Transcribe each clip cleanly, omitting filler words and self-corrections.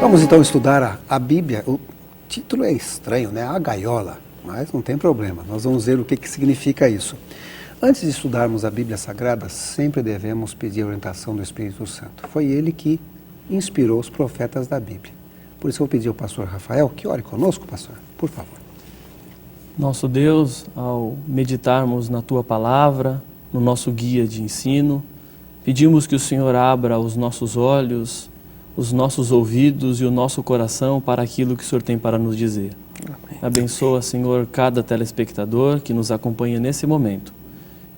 Vamos então estudar a Bíblia. O título é estranho, né? A gaiola, mas não tem problema. Nós vamos ver o que significa isso. Antes de estudarmos a Bíblia Sagrada, sempre devemos pedir a orientação do Espírito Santo. Foi ele que inspirou os profetas da Bíblia. Por isso eu vou pedir ao pastor Rafael que ore conosco, pastor, por favor. Nosso Deus, ao meditarmos na Tua Palavra, no nosso guia de ensino, pedimos que o Senhor abra os nossos olhos, os nossos ouvidos e o nosso coração para aquilo que o Senhor tem para nos dizer. Amém. Abençoa, Senhor, cada telespectador que nos acompanha nesse momento.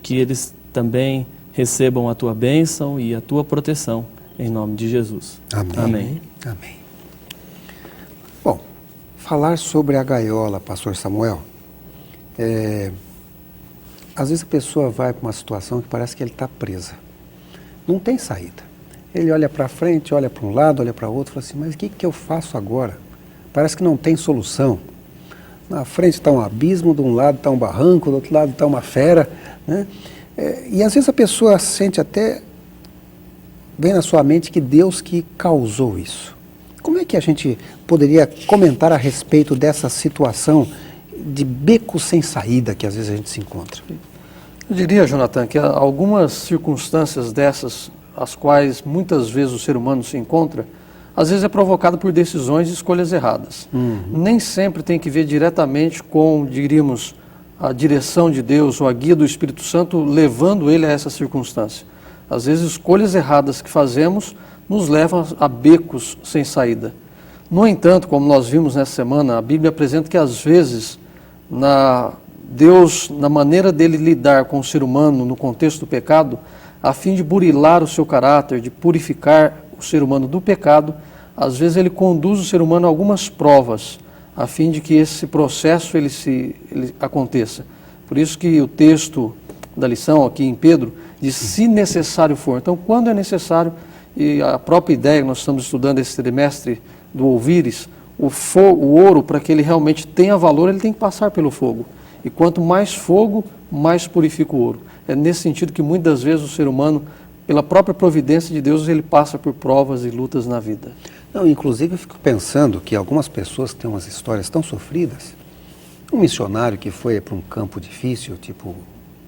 Que eles também recebam a Tua bênção e a Tua proteção, em nome de Jesus. Amém. Amém. Amém. Bom, falar sobre a gaiola, pastor Samuel, às vezes a pessoa vai para uma situação que parece que ele está presa. Não tem saída. Ele olha para frente, olha para um lado, olha para outro, fala assim, mas o que eu faço agora? Parece que não tem solução. Na frente está um abismo, de um lado está um barranco, do outro lado está uma fera, né? E às vezes a pessoa sente até, vem na sua mente que Deus que causou isso. Como é que a gente poderia comentar a respeito dessa situação de beco sem saída que às vezes a gente se encontra? Eu diria, Jonathan, que algumas circunstâncias dessas, as quais muitas vezes o ser humano se encontra, às vezes é provocado por decisões e escolhas erradas. Nem sempre tem que ver diretamente com, diríamos, a direção de Deus ou a guia do Espírito Santo levando ele a essa circunstância. Às vezes escolhas erradas que fazemos nos levam a becos sem saída. No entanto, como nós vimos nessa semana, a Bíblia apresenta que às vezes Deus, na maneira dele lidar com o ser humano no contexto do pecado, a fim de burilar o seu caráter, de purificar o ser humano do pecado, às vezes ele conduz o ser humano a algumas provas, a fim de que esse processo ele aconteça. Por isso que o texto da lição aqui em Pedro diz, se necessário for. Então, quando é necessário, e a própria ideia que nós estamos estudando esse trimestre do ouvires, o ouro, para que ele realmente tenha valor, ele tem que passar pelo fogo. E quanto mais fogo, mais purifica o ouro. É nesse sentido que muitas vezes o ser humano, pela própria providência de Deus, ele passa por provas e lutas na vida. Não, inclusive eu fico pensando que algumas pessoas têm umas histórias tão sofridas. Um missionário que foi para um campo difícil, tipo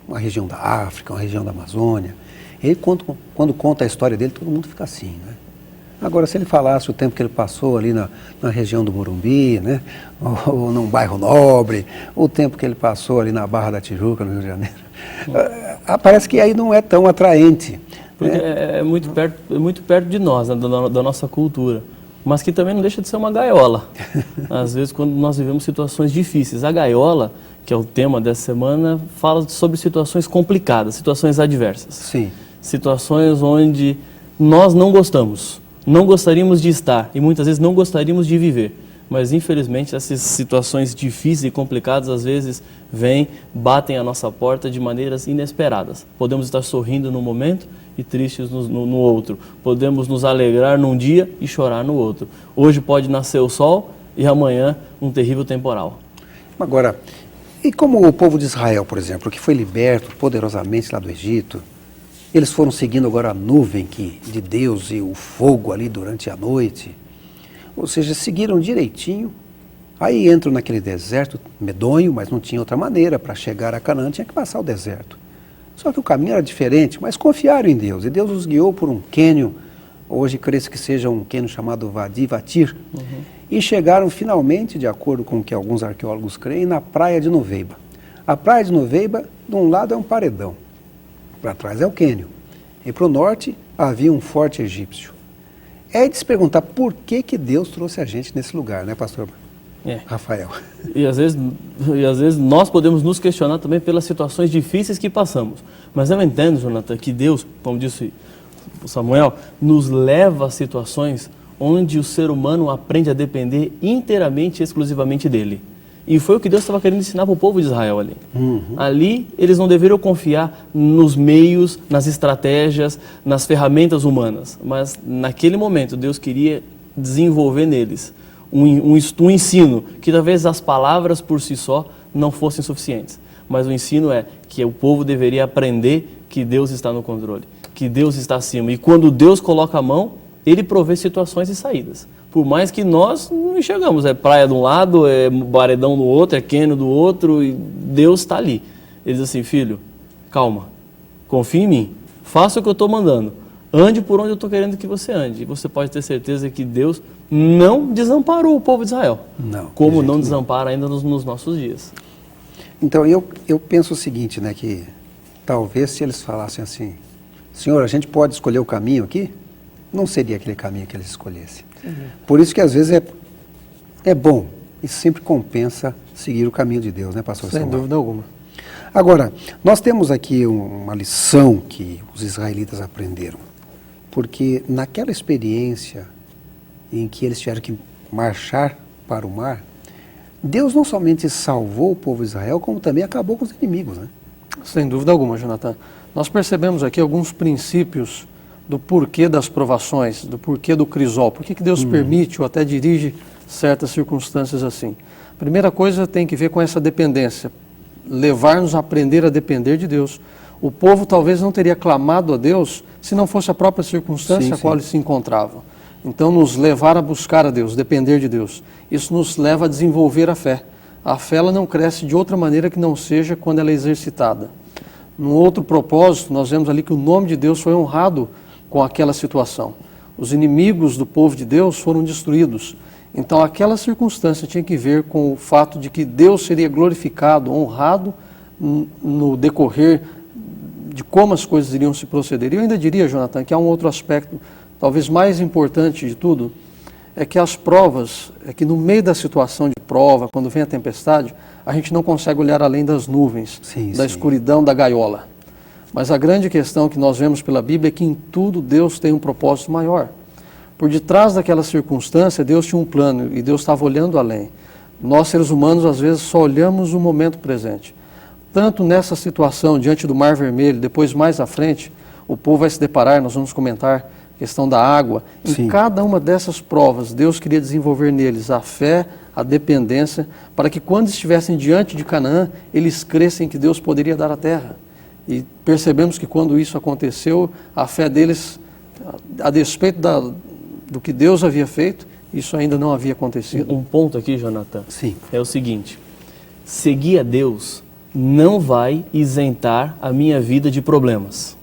uma região da África, uma região da Amazônia, ele quando conta a história dele, todo mundo fica assim, né? Agora, se ele falasse o tempo que ele passou ali na região do Morumbi, né? Ou num bairro nobre, o tempo que ele passou ali na Barra da Tijuca, no Rio de Janeiro, parece que aí não é tão atraente. Porque é muito perto de nós, né, da nossa cultura, mas que também não deixa de ser uma gaiola. Às vezes, quando nós vivemos situações difíceis, a gaiola, que é o tema dessa semana, fala sobre situações complicadas, situações adversas. Sim. Situações onde nós não gostamos. Não gostaríamos de estar e muitas vezes não gostaríamos de viver, mas infelizmente essas situações difíceis e complicadas às vezes batem a nossa porta de maneiras inesperadas. Podemos estar sorrindo num momento e tristes no outro, podemos nos alegrar num dia e chorar no outro. Hoje pode nascer o sol e amanhã um terrível temporal. Agora, e como o povo de Israel, por exemplo, que foi liberto poderosamente lá do Egito, eles foram seguindo agora a nuvem de Deus e o fogo ali durante a noite. Ou seja, seguiram direitinho. Aí entram naquele deserto medonho, mas não tinha outra maneira. Para chegar a Canaã tinha que passar o deserto. Só que o caminho era diferente, mas confiaram em Deus. E Deus os guiou por um cânion, hoje creio que seja um cânion chamado Vadi Vatir. E chegaram finalmente, de acordo com o que alguns arqueólogos creem, na praia de Noveiba. A praia de Noveiba, de um lado é um paredão. Para trás é o cânion. E para o norte havia um forte egípcio. É de se perguntar por que Deus trouxe a gente nesse lugar, né, pastor Rafael? E às vezes nós podemos nos questionar também pelas situações difíceis que passamos. Mas eu entendo, Jonathan, que Deus, como disse o Samuel, nos leva a situações onde o ser humano aprende a depender inteiramente e exclusivamente dele. E foi o que Deus estava querendo ensinar para o povo de Israel ali. Ali, eles não deveriam confiar nos meios, nas estratégias, nas ferramentas humanas. Mas, naquele momento, Deus queria desenvolver neles um ensino, que talvez as palavras por si só não fossem suficientes. Mas o ensino é que o povo deveria aprender que Deus está no controle, que Deus está acima. E quando Deus coloca a mão, Ele provê situações e saídas. Por mais que nós não enxergamos, é praia de um lado, é paredão do outro, é cânion do outro, e Deus está ali. Ele diz assim, filho, calma, confie em mim, faça o que eu estou mandando, ande por onde eu estou querendo que você ande. E você pode ter certeza que Deus não desamparou o povo de Israel, Não, como não desampara ainda nos nossos dias. Então, eu penso o seguinte, né, que talvez se eles falassem assim, Senhor, a gente pode escolher o caminho aqui? Não seria aquele caminho que eles escolhessem. Por isso que às vezes é bom e sempre compensa seguir o caminho de Deus, né, pastor Samuel? Sem dúvida alguma. Agora, nós temos aqui uma lição que os israelitas aprenderam, porque naquela experiência em que eles tiveram que marchar para o mar, Deus não somente salvou o povo de Israel, como também acabou com os inimigos, né? Sem dúvida alguma, Jonathan. Nós percebemos aqui alguns princípios do porquê das provações, do porquê do crisol, por que Deus permite ou até dirige certas circunstâncias assim. Primeira coisa tem que ver com essa dependência, levar-nos a aprender a depender de Deus. O povo talvez não teria clamado a Deus se não fosse a própria circunstância a qual eles se encontravam. Então, nos levar a buscar a Deus, depender de Deus, isso nos leva a desenvolver a fé. A fé ela não cresce de outra maneira que não seja quando ela é exercitada. Num outro propósito, nós vemos ali que o nome de Deus foi honrado com aquela situação. Os inimigos do povo de Deus foram destruídos. Então, aquela circunstância tinha que ver com o fato de que Deus seria glorificado, honrado no decorrer de como as coisas iriam se proceder. E eu ainda diria, Jonathan, que há um outro aspecto, talvez mais importante de tudo, é que as provas, é que no meio da situação de prova, quando vem a tempestade, a gente não consegue olhar além das nuvens, da escuridão, da gaiola. Mas a grande questão que nós vemos pela Bíblia é que em tudo Deus tem um propósito maior. Por detrás daquela circunstância, Deus tinha um plano e Deus estava olhando além. Nós, seres humanos, às vezes só olhamos o momento presente. Tanto nessa situação, diante do Mar Vermelho, depois mais à frente, o povo vai se deparar, nós vamos comentar a questão da água. Em cada uma dessas provas, Deus queria desenvolver neles a fé, a dependência, para que quando estivessem diante de Canaã, eles crescem que Deus poderia dar a terra. E percebemos que quando isso aconteceu, a fé deles, a despeito do que Deus havia feito, isso ainda não havia acontecido. Um ponto aqui, Jonathan, é o seguinte, seguir a Deus não vai isentar a minha vida de problemas.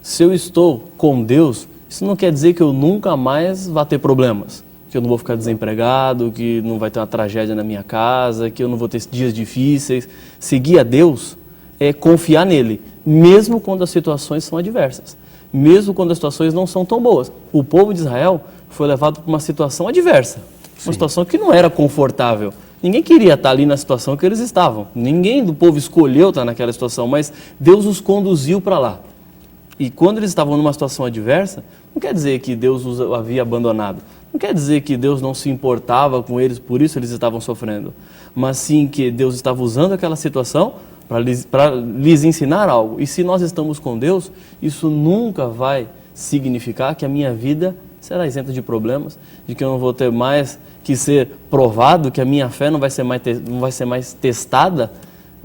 Se eu estou com Deus, isso não quer dizer que eu nunca mais vá ter problemas, que eu não vou ficar desempregado, que não vai ter uma tragédia na minha casa, que eu não vou ter dias difíceis. Seguir a Deus é confiar nele, mesmo quando as situações são adversas, mesmo quando as situações não são tão boas. O povo de Israel foi levado para uma situação adversa, uma situação que não era confortável. Ninguém queria estar ali na situação que eles estavam, ninguém do povo escolheu estar naquela situação, mas Deus os conduziu para lá. E quando eles estavam numa situação adversa, não quer dizer que Deus os havia abandonado, não quer dizer que Deus não se importava com eles, por isso eles estavam sofrendo, mas sim que Deus estava usando aquela situação para lhes ensinar algo. E se nós estamos com Deus, isso nunca vai significar que a minha vida será isenta de problemas, de que eu não vou ter mais que ser provado, que a minha fé não vai ser mais testada.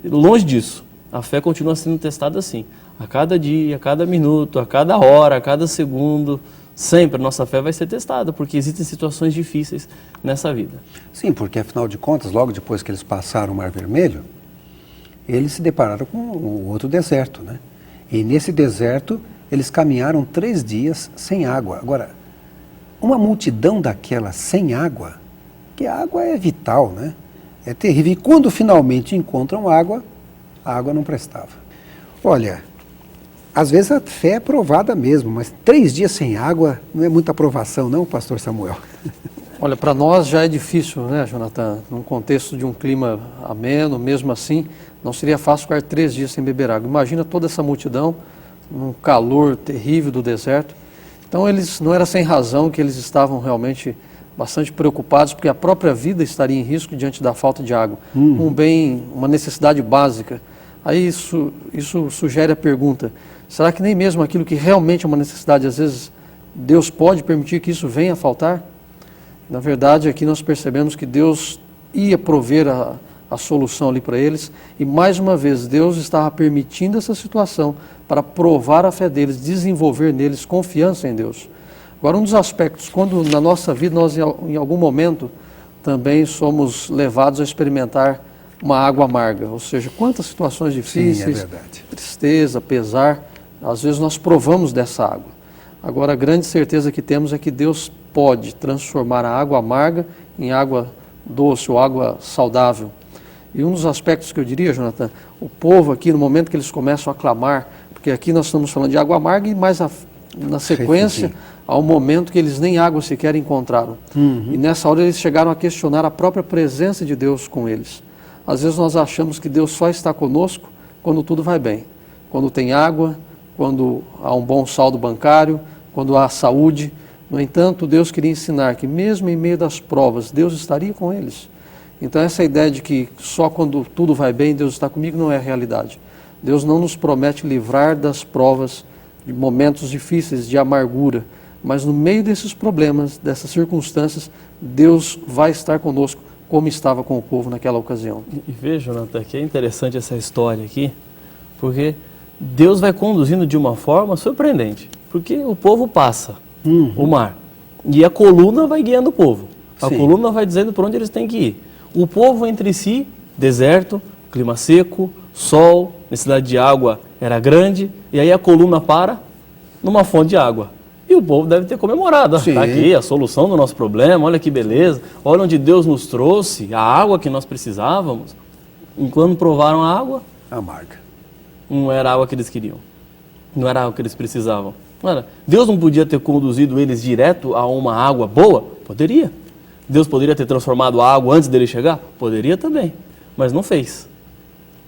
Longe disso, a fé continua sendo testada assim. A cada dia, a cada minuto, a cada hora, a cada segundo, sempre a nossa fé vai ser testada, porque existem situações difíceis nessa vida. Sim, porque afinal de contas, logo depois que eles passaram o Mar Vermelho, eles se depararam com o outro deserto, né? E nesse deserto, eles caminharam 3 dias sem água. Agora, uma multidão daquela sem água, que a água é vital, né? É terrível. E quando finalmente encontram água, a água não prestava. Olha, às vezes a fé é provada mesmo, mas 3 dias sem água não é muita aprovação, não, pastor Samuel? Olha, para nós já é difícil, né, Jonathan? Num contexto de um clima ameno, mesmo assim, não seria fácil ficar 3 dias sem beber água. Imagina toda essa multidão, num calor terrível do deserto. Então, eles não era sem razão que eles estavam realmente bastante preocupados, porque a própria vida estaria em risco diante da falta de água. Um bem, uma necessidade básica. Aí isso sugere a pergunta, será que nem mesmo aquilo que realmente é uma necessidade, às vezes, Deus pode permitir que isso venha a faltar? Na verdade, aqui nós percebemos que Deus ia prover a solução ali para eles, e mais uma vez Deus estava permitindo essa situação para provar a fé deles, desenvolver neles confiança em Deus. Agora, um dos aspectos, quando na nossa vida nós em algum momento também somos levados a experimentar uma água amarga, ou seja, quantas situações difíceis, Sim, é verdade. tristeza, pesar, às vezes nós provamos dessa água. Agora, a grande certeza que temos é que Deus pode transformar a água amarga em água doce ou água saudável. E um dos aspectos que eu diria, Jonathan, o povo aqui, no momento que eles começam a clamar, porque aqui nós estamos falando de água amarga e mais na sequência, há um momento que eles nem água sequer encontraram. E nessa hora eles chegaram a questionar a própria presença de Deus com eles. Às vezes nós achamos que Deus só está conosco quando tudo vai bem. Quando tem água, quando há um bom saldo bancário, quando há saúde. No entanto, Deus queria ensinar que mesmo em meio das provas, Deus estaria com eles. Então essa ideia de que só quando tudo vai bem, Deus está comigo, não é a realidade. Deus não nos promete livrar das provas, de momentos difíceis, de amargura, mas no meio desses problemas, dessas circunstâncias, Deus vai estar conosco, como estava com o povo naquela ocasião. E veja, Jonathan, que é interessante essa história aqui, porque Deus vai conduzindo de uma forma surpreendente, porque o povo passa o mar, e a coluna vai guiando o povo, a coluna vai dizendo para onde eles têm que ir. O povo entre si, deserto, clima seco, sol, necessidade de água era grande, e aí a coluna para numa fonte de água. E o povo deve ter comemorado. Está aqui a solução do nosso problema, olha que beleza, olha onde Deus nos trouxe, a água que nós precisávamos. Enquanto provaram a água, Amarga. não era a água que eles queriam, não era a água que eles precisavam. Deus não podia ter conduzido eles direto a uma água boa? Poderia. Deus poderia ter transformado a água antes dele chegar? Poderia também, mas não fez.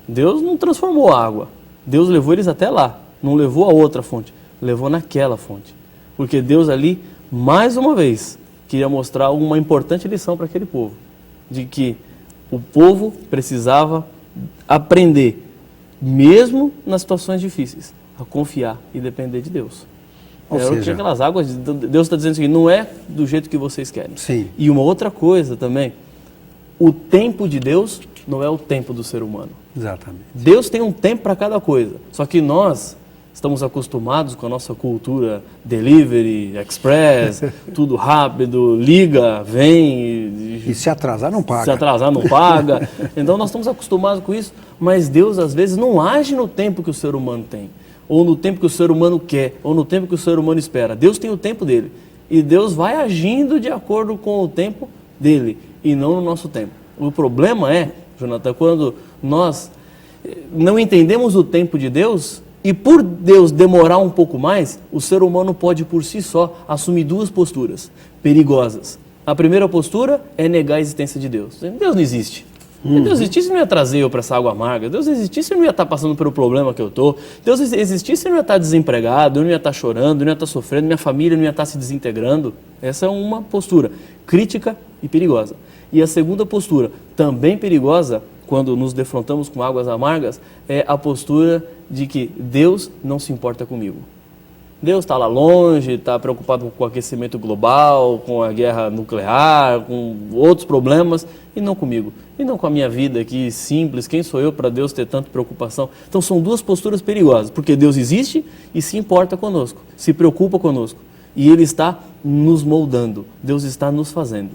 Deus não transformou a água. Deus levou eles até lá, não levou a outra fonte, levou naquela fonte. Porque Deus ali, mais uma vez, queria mostrar uma importante lição para aquele povo. De que o povo precisava aprender, mesmo nas situações difíceis, a confiar e depender de Deus. Ou seja, aquelas águas, Deus está dizendo assim, não é do jeito que vocês querem. Sim. E uma outra coisa também, o tempo de Deus não é o tempo do ser humano. Exatamente. Deus tem um tempo para cada coisa, só que nós estamos acostumados com a nossa cultura delivery, express, tudo rápido, liga, vem. E se atrasar não paga. Se atrasar não paga. Então nós estamos acostumados com isso, mas Deus às vezes não age no tempo que o ser humano tem, ou no tempo que o ser humano quer, ou no tempo que o ser humano espera. Deus tem o tempo dele, e Deus vai agindo de acordo com o tempo dele, e não no nosso tempo. O problema é, Jonathan, quando nós não entendemos o tempo de Deus, e por Deus demorar um pouco mais, o ser humano pode por si só assumir duas posturas perigosas. A primeira postura é negar a existência de Deus. Deus não existe. Se Deus existisse, não ia trazer eu para essa água amarga. Deus existisse, eu não ia estar passando pelo problema que eu estou. Deus existisse, eu não ia estar desempregado, eu não ia estar chorando, eu não ia estar sofrendo, minha família não ia estar se desintegrando. Essa é uma postura crítica e perigosa. E a segunda postura, também perigosa, quando nos defrontamos com águas amargas, é a postura de que Deus não se importa comigo. Deus está lá longe, está preocupado com o aquecimento global, com a guerra nuclear, com outros problemas, e não comigo. E não com a minha vida aqui simples. Quem sou eu para Deus ter tanta preocupação? Então são duas posturas perigosas, porque Deus existe e se importa conosco, se preocupa conosco. E Ele está nos moldando, Deus está nos fazendo.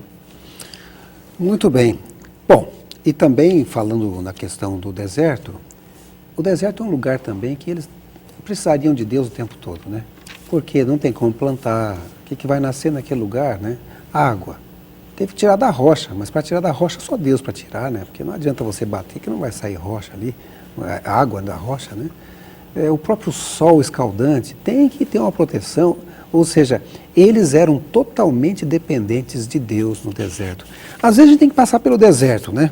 Muito bem. Bom, e também falando na questão do deserto, o deserto é um lugar também que eles precisariam de Deus o tempo todo, né? Porque não tem como plantar, o que vai nascer naquele lugar, né? Água. Teve que tirar da rocha, mas para tirar da rocha só Deus para tirar, né? Porque não adianta você bater que não vai sair rocha ali, água da rocha, né? O próprio sol escaldante tem que ter uma proteção, ou seja, eles eram totalmente dependentes de Deus no deserto. Às vezes a gente tem que passar pelo deserto, né?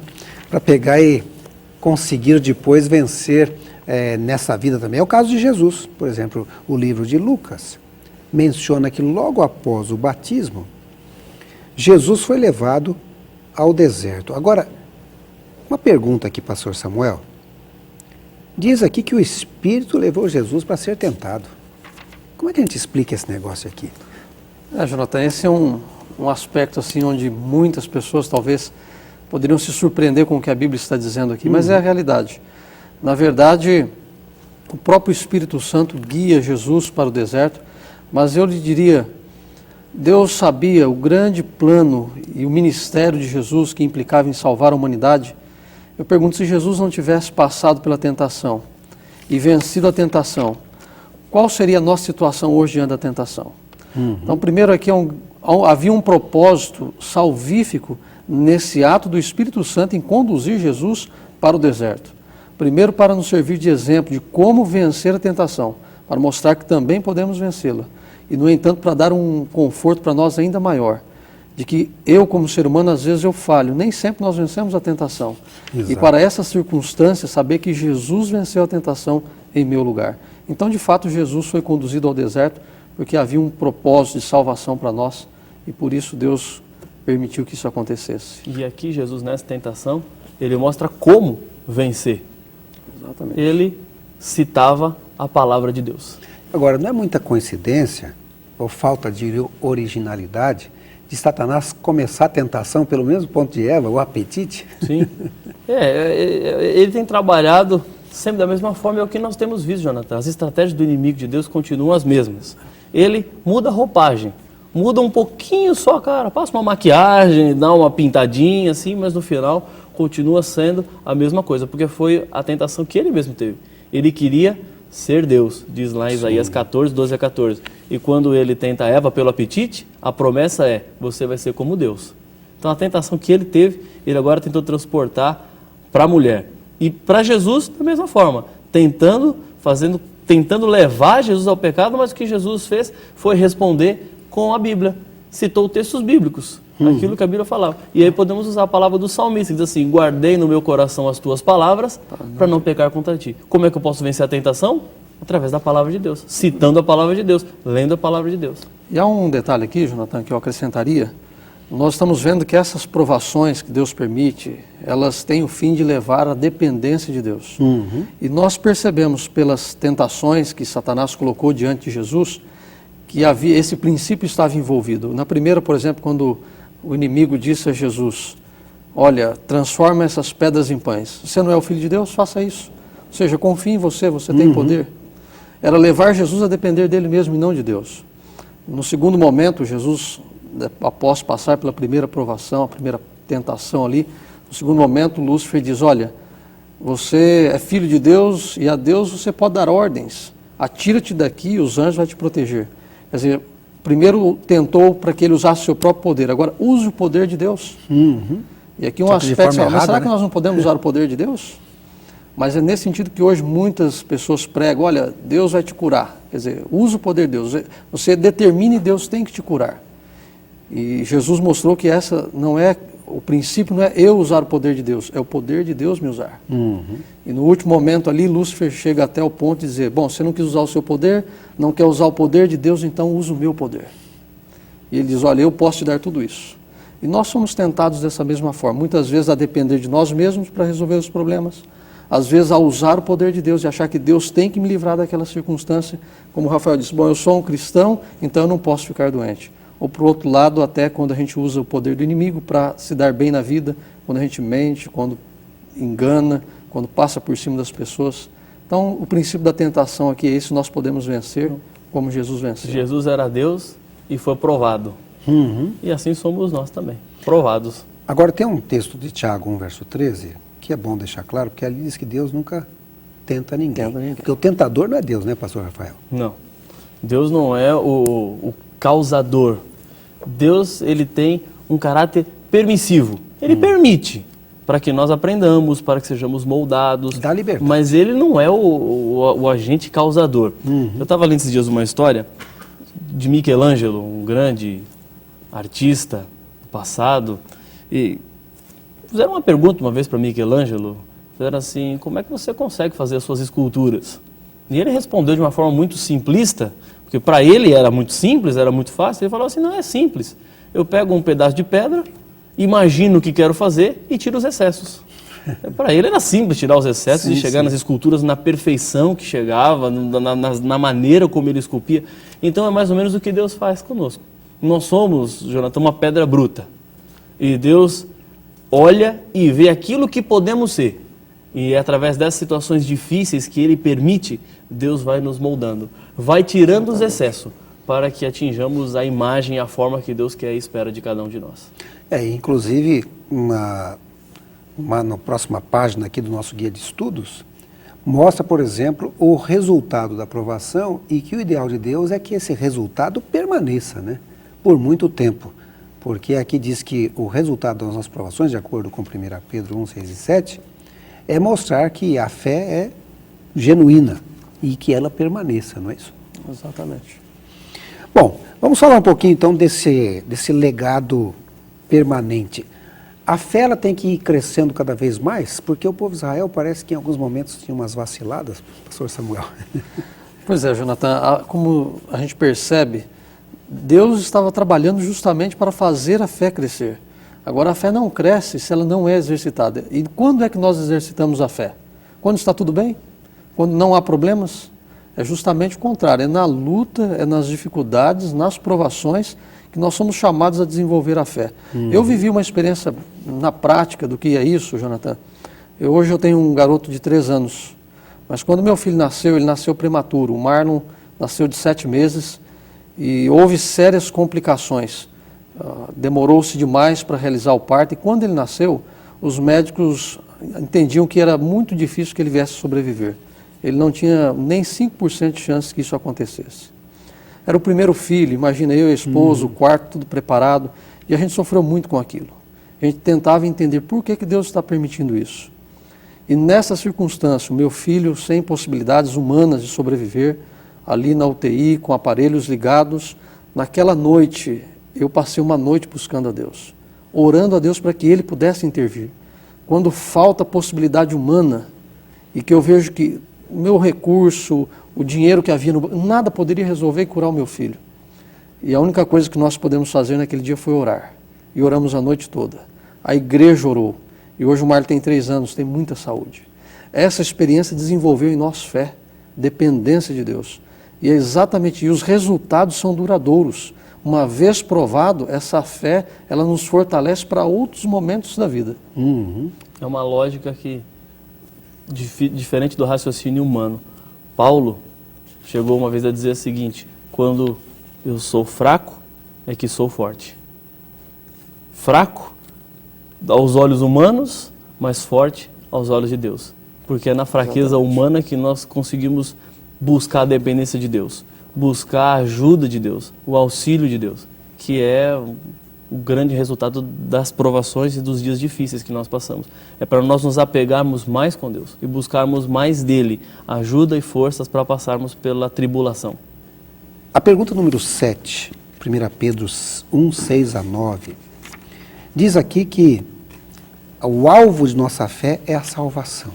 Para pegar e conseguir depois vencer nessa vida também. É o caso de Jesus, por exemplo, o livro de Lucas menciona que logo após o batismo, Jesus foi levado ao deserto. Agora, uma pergunta aqui, pastor Samuel. Diz aqui que o Espírito levou Jesus para ser tentado. Como é que a gente explica esse negócio aqui? Jonathan, esse é um aspecto assim onde muitas pessoas talvez poderiam se surpreender com o que a Bíblia está dizendo aqui, mas é a realidade. Na verdade, o próprio Espírito Santo guia Jesus para o deserto, mas eu lhe diria, Deus sabia o grande plano e o ministério de Jesus que implicava em salvar a humanidade. Eu pergunto, se Jesus não tivesse passado pela tentação e vencido a tentação, qual seria a nossa situação hoje diante da tentação? Então, primeiro aqui havia um propósito salvífico nesse ato do Espírito Santo em conduzir Jesus para o deserto. Primeiro, para nos servir de exemplo de como vencer a tentação, para mostrar que também podemos vencê-la. E, no entanto, para dar um conforto para nós ainda maior, de que eu, como ser humano, às vezes eu falho, nem sempre nós vencemos a tentação. Exato. E para essa circunstância, saber que Jesus venceu a tentação em meu lugar. Então, de fato, Jesus foi conduzido ao deserto porque havia um propósito de salvação para nós e por isso Deus permitiu que isso acontecesse. E aqui Jesus, nessa tentação, ele mostra como vencer. Exatamente. Ele citava a palavra de Deus. Agora, não é muita coincidência ou falta de originalidade de Satanás começar a tentação pelo mesmo ponto de Eva, o apetite? Sim. Ele tem trabalhado sempre da mesma forma, é o que nós temos visto, Jonathan. As estratégias do inimigo de Deus continuam as mesmas. Ele muda a roupagem, muda um pouquinho só, cara, passa uma maquiagem, dá uma pintadinha assim, mas no final continua sendo a mesma coisa, porque foi a tentação que ele mesmo teve. Ele queria ser Deus, diz lá em Isaías 14, 12 a 14. E quando ele tenta Eva pelo apetite, a promessa é, você vai ser como Deus. Então a tentação que ele teve, ele agora tentou transportar para a mulher. E para Jesus, da mesma forma, tentando levar Jesus ao pecado, mas o que Jesus fez foi responder com a Bíblia. Citou textos bíblicos, aquilo que a Bíblia falava. E aí podemos usar a palavra do salmista, que diz assim, guardei no meu coração as tuas palavras para não pecar contra ti. Como é que eu posso vencer a tentação? Através da palavra de Deus, citando a palavra de Deus, lendo a palavra de Deus. E há um detalhe aqui, Jonathan, que eu acrescentaria. Nós estamos vendo que essas provações que Deus permite, elas têm o fim de levar à dependência de Deus. E nós percebemos pelas tentações que Satanás colocou diante de Jesus, que havia esse princípio estava envolvido. Na primeira, por exemplo, quando o inimigo disse a Jesus, olha, transforma essas pedras em pães. Você não é o Filho de Deus? Faça isso. Ou seja, confie em você, você tem poder. Era levar Jesus a depender dele mesmo e não de Deus. No segundo momento, Jesus, após passar pela primeira provação, a primeira tentação ali, no segundo momento, Lúcifer diz, olha, você é filho de Deus e a Deus você pode dar ordens. Atira-te daqui e os anjos vão te proteger. Quer dizer, primeiro tentou para que ele usasse o seu próprio poder, agora use o poder de Deus. E aqui um aspecto, mas será que nós não podemos usar o poder de Deus? Mas é nesse sentido que hoje muitas pessoas pregam, olha, Deus vai te curar. Quer dizer, use o poder de Deus. Você determine, Deus tem que te curar. E Jesus mostrou que essa não é, o princípio não é eu usar o poder de Deus, é o poder de Deus me usar. E no último momento ali, Lúcifer chega até o ponto de dizer, bom, você não quis usar o seu poder, não quer usar o poder de Deus, então usa o meu poder. E ele diz, olha, eu posso te dar tudo isso. E nós somos tentados dessa mesma forma, muitas vezes a depender de nós mesmos para resolver os problemas, às vezes a usar o poder de Deus e achar que Deus tem que me livrar daquela circunstância, como o Rafael disse, bom, eu sou um cristão, então eu não posso ficar doente. Ou por outro lado, até quando a gente usa o poder do inimigo para se dar bem na vida, quando a gente mente, quando engana, quando passa por cima das pessoas. Então, o princípio da tentação aqui é esse, nós podemos vencer como Jesus venceu. Jesus era Deus e foi provado. E assim somos nós também, provados. Agora, tem um texto de Tiago 1, verso 13, que é bom deixar claro, porque ali diz que Deus nunca tenta ninguém. Porque o tentador não é Deus, né, pastor Rafael? Não. Deus não é o causador. Deus, ele tem um caráter permissivo. Ele permite para que nós aprendamos, para que sejamos moldados. Dá liberdade. Mas ele não é o agente causador. Eu estava lendo esses dias uma história de Michelangelo, um grande artista do passado, e fizeram uma pergunta uma vez para Michelangelo, fizeram assim, como é que você consegue fazer as suas esculturas? E ele respondeu de uma forma muito simplista, porque para ele era muito simples, era muito fácil. Ele falou assim, não, é simples. Eu pego um pedaço de pedra, imagino o que quero fazer e tiro os excessos. Para ele era simples tirar os excessos e chegar nas esculturas na perfeição que chegava, na maneira como ele esculpia. Então é mais ou menos o que Deus faz conosco. Nós somos, Jonathan, uma pedra bruta. E Deus olha e vê aquilo que podemos ser. E é através dessas situações difíceis que Ele permite, Deus vai nos moldando. Vai tirando os excessos, para que atinjamos a imagem e a forma que Deus quer e espera de cada um de nós. Inclusive, na próxima página aqui do nosso guia de estudos, mostra, por exemplo, o resultado da aprovação e que o ideal de Deus é que esse resultado permaneça, né, por muito tempo. Porque aqui diz que o resultado das nossas provações, de acordo com 1 Pedro 1, 6 e 7, é mostrar que a fé é genuína e que ela permaneça, não é isso? Exatamente. Bom, vamos falar um pouquinho então desse legado permanente. A fé ela tem que ir crescendo cada vez mais, porque o povo de Israel parece que em alguns momentos tinha umas vaciladas, pastor Samuel. Pois é, Jonathan, como a gente percebe, Deus estava trabalhando justamente para fazer a fé crescer. Agora, a fé não cresce se ela não é exercitada. E quando é que nós exercitamos a fé? Quando está tudo bem? Quando não há problemas? É justamente o contrário, é na luta, é nas dificuldades, nas provações que nós somos chamados a desenvolver a fé. Eu vivi uma experiência na prática do que é isso, Jonathan. Hoje eu tenho um garoto de 3 anos, mas quando meu filho nasceu, ele nasceu prematuro. O Marlon nasceu de 7 meses e houve sérias complicações. Demorou-se demais para realizar o parto e quando ele nasceu, os médicos entendiam que era muito difícil que ele viesse sobreviver. Ele não tinha nem 5% de chance que isso acontecesse. Era o primeiro filho, imagina eu e a esposa, o quarto tudo preparado, e a gente sofreu muito com aquilo. A gente tentava entender por que Deus está permitindo isso. E nessa circunstância, o meu filho, sem possibilidades humanas de sobreviver, ali na UTI, com aparelhos ligados, naquela noite, eu passei uma noite buscando a Deus, orando a Deus para que Ele pudesse intervir. Quando falta possibilidade humana, e que eu vejo que o meu recurso, o dinheiro que havia, nada poderia resolver e curar o meu filho. E a única coisa que nós podemos fazer naquele dia foi orar. E oramos a noite toda. A igreja orou. E hoje o Marlon tem 3 anos, tem muita saúde. Essa experiência desenvolveu em nós fé, dependência de Deus. E é exatamente, e os resultados são duradouros. Uma vez provado, essa fé, ela nos fortalece para outros momentos da vida. É uma lógica que, diferente do raciocínio humano. Paulo chegou uma vez a dizer o seguinte: quando eu sou fraco, é que sou forte. Fraco aos olhos humanos, mas forte aos olhos de Deus. Porque é na fraqueza humana que nós conseguimos buscar a dependência de Deus, buscar a ajuda de Deus, o auxílio de Deus, que é o grande resultado das provações e dos dias difíceis que nós passamos. É para nós nos apegarmos mais com Deus e buscarmos mais dele, ajuda e forças para passarmos pela tribulação. A pergunta número 7, 1 Pedro 1, 6 a 9, diz aqui que o alvo de nossa fé é a salvação.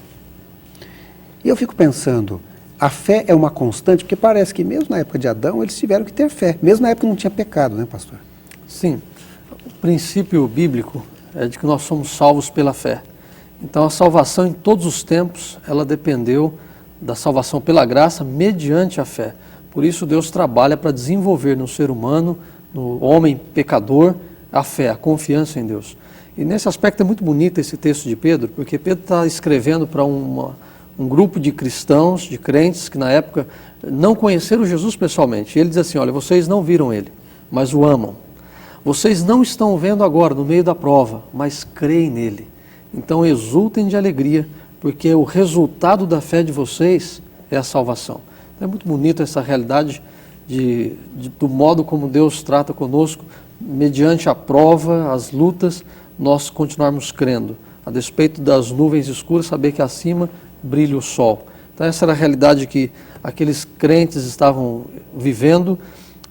E eu fico pensando, a fé é uma constante, porque parece que mesmo na época de Adão eles tiveram que ter fé, mesmo na época não tinha pecado, né, pastor? Sim. O princípio bíblico é de que nós somos salvos pela fé. Então a salvação em todos os tempos, ela dependeu da salvação pela graça mediante a fé. Por isso Deus trabalha para desenvolver no ser humano, no homem pecador, a fé, a confiança em Deus. E nesse aspecto é muito bonito esse texto de Pedro, porque Pedro está escrevendo para um grupo de cristãos, de crentes, que na época não conheceram Jesus pessoalmente. E ele diz assim, olha, vocês não viram ele, mas o amam. Vocês não estão vendo agora, no meio da prova, mas creem nele. Então exultem de alegria, porque o resultado da fé de vocês é a salvação. Então, é muito bonito essa realidade do modo como Deus trata conosco, mediante a prova, as lutas, nós continuarmos crendo. A despeito das nuvens escuras, saber que acima brilha o sol. Então essa era a realidade que aqueles crentes estavam vivendo,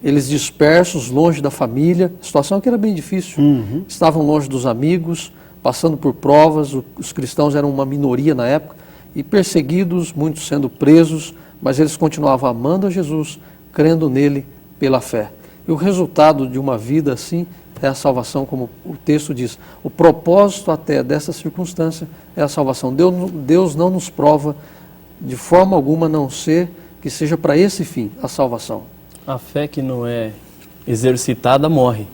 eles dispersos, longe da família, a situação que era bem difícil, estavam longe dos amigos, passando por provas, os cristãos eram uma minoria na época, e perseguidos, muitos sendo presos, mas eles continuavam amando a Jesus, crendo nele pela fé. E o resultado de uma vida assim é a salvação, como o texto diz. O propósito até dessa circunstância é a salvação. Deus não nos prova de forma alguma, a não ser que seja para esse fim, a salvação. A fé que não é exercitada morre.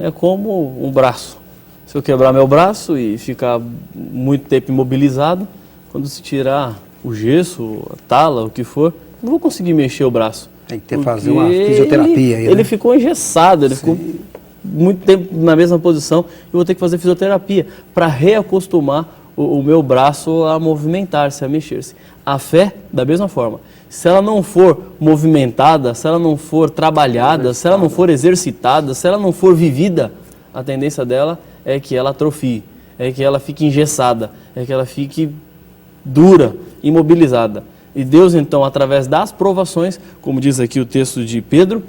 É como um braço. Se eu quebrar meu braço e ficar muito tempo imobilizado, quando se tirar o gesso, a tala, o que for, não vou conseguir mexer o braço. Tem que fazer uma fisioterapia aí, né? Ele ficou engessado, ele ficou muito tempo na mesma posição. Eu vou ter que fazer fisioterapia para reacostumar o meu braço a movimentar-se, a mexer-se. A fé, da mesma forma. Se ela não for movimentada, se ela não for trabalhada, se ela não for exercitada, se ela não for vivida, a tendência dela é que ela atrofie, é que ela fique engessada, é que ela fique dura, imobilizada. E Deus, então, através das provações, como diz aqui o texto de Pedro,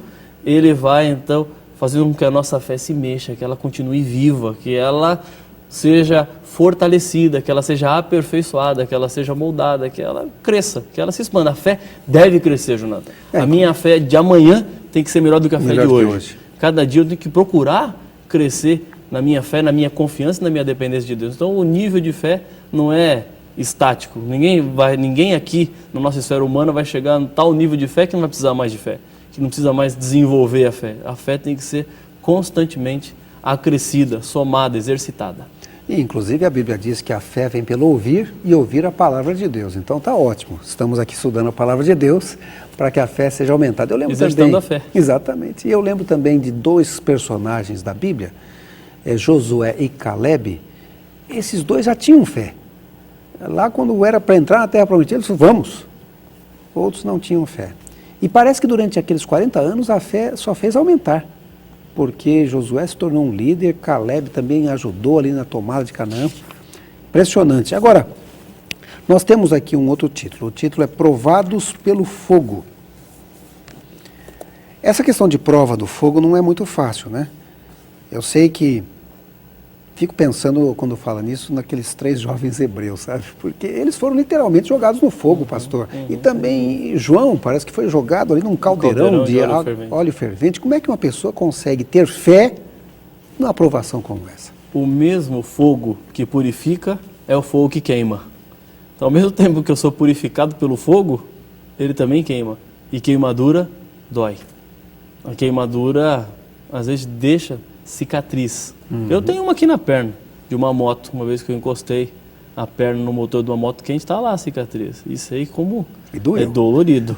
Ele vai, então, fazer com que a nossa fé se mexa, que ela continue viva, que ela seja fortalecida, que ela seja aperfeiçoada, que ela seja moldada, que ela cresça, que ela se expanda. A fé deve crescer, Jonathan. A minha fé de amanhã tem que ser melhor do que a fé de hoje. Cada dia eu tenho que procurar crescer na minha fé, na minha confiança, na minha dependência de Deus. Então, o nível de fé não é estático. Ninguém aqui na nossa esfera humana vai chegar a tal nível de fé que não vai precisar mais de fé, que não precisa mais desenvolver a fé. A fé tem que ser constantemente acrescida, somada, exercitada. E, inclusive, a Bíblia diz que a fé vem pelo ouvir e ouvir a palavra de Deus. Então, está ótimo. Estamos aqui estudando a palavra de Deus para que a fé seja aumentada. Eu lembro exercitando também, a fé. Exatamente. E eu lembro também de dois personagens da Bíblia, Josué e Caleb. Esses dois já tinham fé. Lá, quando era para entrar na Terra Prometida, eles falaram, vamos. Outros não tinham fé. E parece que durante aqueles 40 anos a fé só fez aumentar. Porque Josué se tornou um líder, Caleb também ajudou ali na tomada de Canaã. Impressionante. Agora, nós temos aqui um outro título. O título é Provados pelo Fogo. Essa questão de prova do fogo não é muito fácil, né? Eu sei que fico pensando, quando fala nisso, naqueles 3 jovens hebreus, sabe? Porque eles foram literalmente jogados no fogo, pastor. E também João, parece que foi jogado ali num caldeirão de óleo fervente. Como é que uma pessoa consegue ter fé numa provação como essa? O mesmo fogo que purifica é o fogo que queima. Então, ao mesmo tempo que eu sou purificado pelo fogo, ele também queima. E queimadura dói. A queimadura, às vezes, deixa cicatriz. Eu tenho uma aqui na perna, de uma moto, uma vez que eu encostei a perna no motor de uma moto quente, está lá a cicatriz. Isso aí como é dolorido.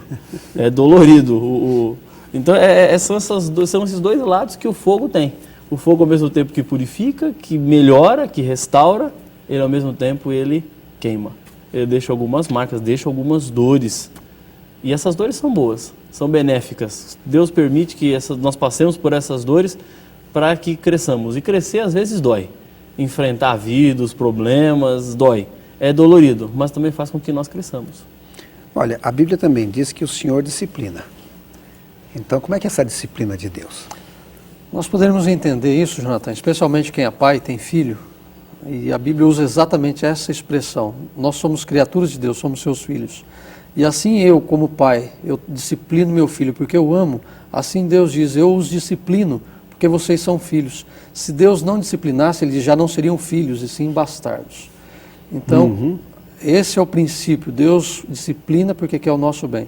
É dolorido. Então são esses dois lados que o fogo tem. O fogo ao mesmo tempo que purifica, que melhora, que restaura, ele ao mesmo tempo ele queima. Ele deixa algumas marcas, deixa algumas dores. E essas dores são boas, são benéficas. Deus permite que nós passemos por essas dores para que cresçamos. E crescer às vezes dói. Enfrentar a vida, os problemas, dói. É dolorido, mas também faz com que nós cresçamos. Olha, a Bíblia também diz que o Senhor disciplina. Então, como é que é essa disciplina de Deus? Nós poderíamos entender isso, Jonathan, especialmente quem é pai e tem filho, e a Bíblia usa exatamente essa expressão. Nós somos criaturas de Deus, somos seus filhos. E assim eu, como pai, eu disciplino meu filho porque eu amo. Assim Deus diz, eu os disciplino porque vocês são filhos. Se Deus não disciplinasse, eles já não seriam filhos, e sim bastardos. Então, esse é o princípio. Deus disciplina porque quer o nosso bem.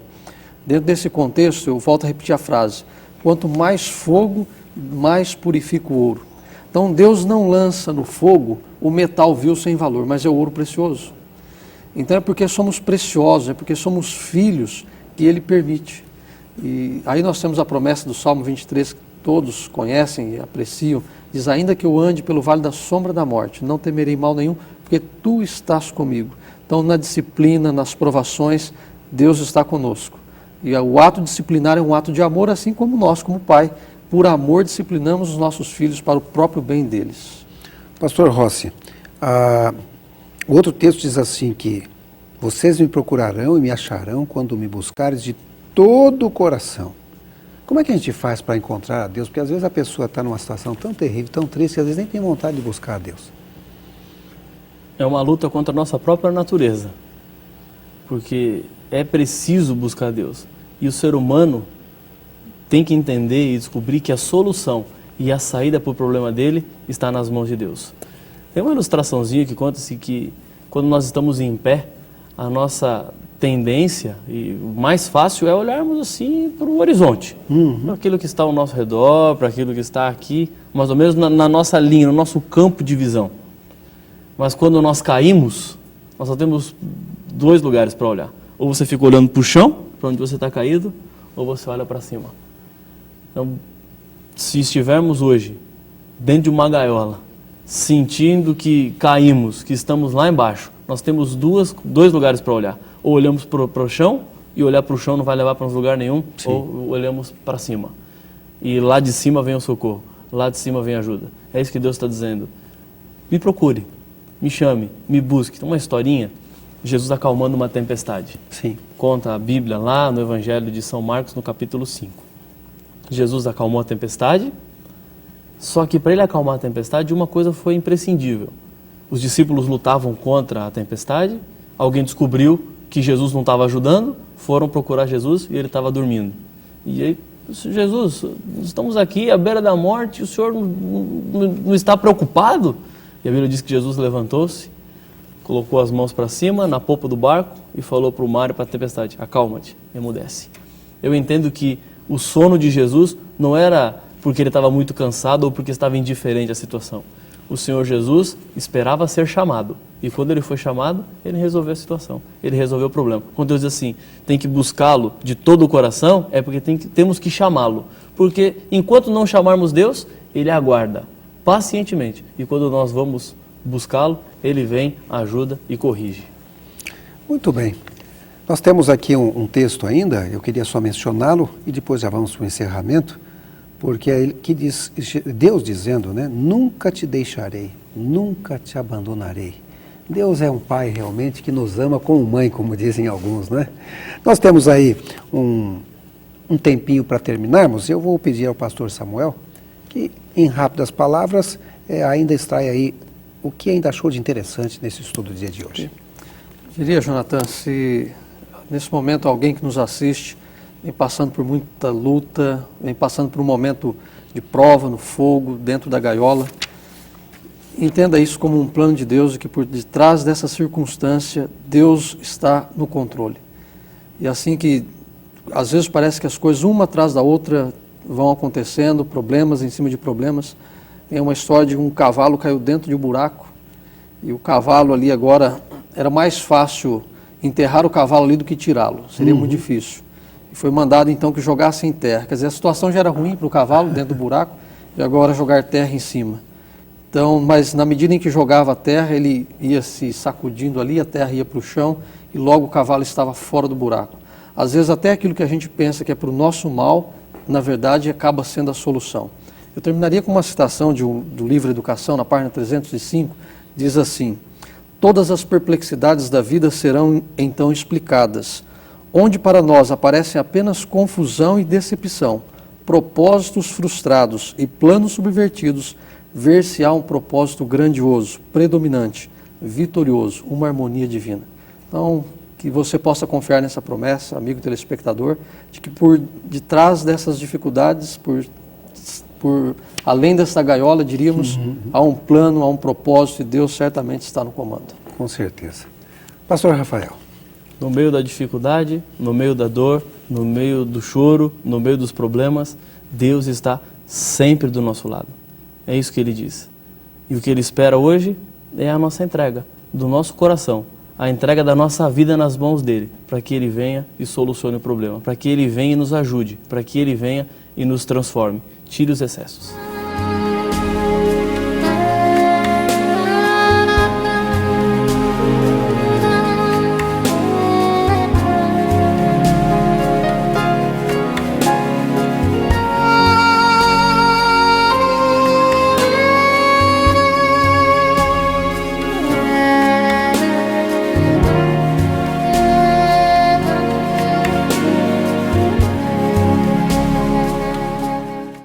Dentro desse contexto, eu volto a repetir a frase. Quanto mais fogo, mais purifica o ouro. Então, Deus não lança no fogo o metal vil sem valor, mas é o ouro precioso. Então, é porque somos preciosos, é porque somos filhos que Ele permite. E aí nós temos a promessa do Salmo 23, todos conhecem e apreciam, diz, ainda que eu ande pelo vale da sombra da morte, não temerei mal nenhum, porque Tu estás comigo. Então, na disciplina, nas provações, Deus está conosco. E o ato disciplinar é um ato de amor, assim como nós, como pai, por amor, disciplinamos os nossos filhos para o próprio bem deles. Pastor Rossi, o outro texto diz assim que vocês me procurarão e me acharão quando me buscares de todo o coração. Como é que a gente faz para encontrar a Deus? Porque às vezes a pessoa está numa situação tão terrível, tão triste, que às vezes nem tem vontade de buscar a Deus. É uma luta contra a nossa própria natureza, porque é preciso buscar a Deus. E o ser humano tem que entender e descobrir que a solução e a saída para o problema dele está nas mãos de Deus. Tem uma ilustraçãozinha que conta-se que quando nós estamos em pé, a nossa tendência, e o mais fácil é olharmos assim para o horizonte, para aquilo que está ao nosso redor, para aquilo que está aqui, mais ou menos na nossa linha, no nosso campo de visão. Mas quando nós caímos, nós só temos 2 lugares para olhar. Ou você fica olhando para o chão, para onde você está caído, ou você olha para cima. Então, se estivermos hoje dentro de uma gaiola, sentindo que caímos, que estamos lá embaixo, nós temos dois lugares para olhar. Ou olhamos para o chão, e olhar para o chão não vai levar para lugar nenhum, sim, ou olhamos para cima. E lá de cima vem o socorro, lá de cima vem a ajuda. É isso que Deus está dizendo. Me procure, me chame, me busque. Tem uma historinha, Jesus acalmando uma tempestade. Sim. Conta a Bíblia lá no Evangelho de São Marcos, no capítulo 5. Jesus acalmou a tempestade, só que para ele acalmar a tempestade, uma coisa foi imprescindível. Os discípulos lutavam contra a tempestade, alguém descobriu que Jesus não estava ajudando, foram procurar Jesus e ele estava dormindo. E aí, Jesus, estamos aqui à beira da morte, o senhor não está preocupado? E a Bíblia diz que Jesus levantou-se, colocou as mãos para cima, na popa do barco, e falou para o mar e para a tempestade: acalma-te, emudece. Eu entendo que o sono de Jesus não era porque ele estava muito cansado ou porque estava indiferente à situação. O Senhor Jesus esperava ser chamado. E quando ele foi chamado, ele resolveu a situação. Ele resolveu o problema. Quando Deus diz assim, tem que buscá-lo de todo o coração, é porque temos que chamá-lo. Porque enquanto não chamarmos Deus, ele aguarda pacientemente. E quando nós vamos buscá-lo, ele vem, ajuda e corrige. Muito bem. Nós temos aqui um texto ainda, eu queria só mencioná-lo e depois já vamos para o encerramento, porque é ele que diz, Deus dizendo, né, nunca te deixarei, nunca te abandonarei. Deus é um pai realmente que nos ama como mãe, como dizem alguns, né? Nós temos aí um tempinho para terminarmos. Eu vou pedir ao pastor Samuel que, em rápidas palavras, ainda extrai aí o que ainda achou de interessante nesse estudo do dia de hoje. Diria, Jonathan, se nesse momento alguém que nos assiste vem passando por muita luta, vem passando por um momento de prova no fogo, dentro da gaiola, entenda isso como um plano de Deus e que por detrás dessa circunstância Deus está no controle. E assim que às vezes parece que as coisas uma atrás da outra vão acontecendo, problemas em cima de problemas. Tem uma história de um cavalo caiu dentro de um buraco e o cavalo ali agora era mais fácil enterrar o cavalo ali do que tirá-lo, seria muito difícil. E foi mandado então que jogasse em terra, quer dizer, a situação já era ruim para o cavalo dentro do buraco e agora jogar terra em cima. Então, mas na medida em que jogava a terra, ele ia se sacudindo ali, a terra ia para o chão e logo o cavalo estava fora do buraco. Às vezes até aquilo que a gente pensa que é para o nosso mal, na verdade acaba sendo a solução. Eu terminaria com uma citação do livro Educação, na página 305, diz assim: todas as perplexidades da vida serão então explicadas, onde para nós aparecem apenas confusão e decepção, propósitos frustrados e planos subvertidos, ver se há um propósito grandioso, predominante, vitorioso, uma harmonia divina. Então, que você possa confiar nessa promessa, amigo telespectador, de que por detrás dessas dificuldades, por além dessa gaiola, diríamos, há um plano, há um propósito e Deus certamente está no comando. Com certeza. Pastor Rafael. No meio da dificuldade, no meio da dor, no meio do choro, no meio dos problemas, Deus está sempre do nosso lado. É isso que ele diz. E o que ele espera hoje é a nossa entrega, do nosso coração, a entrega da nossa vida nas mãos dele, para que ele venha e solucione o problema, para que ele venha e nos ajude, para que ele venha e nos transforme, tire os excessos.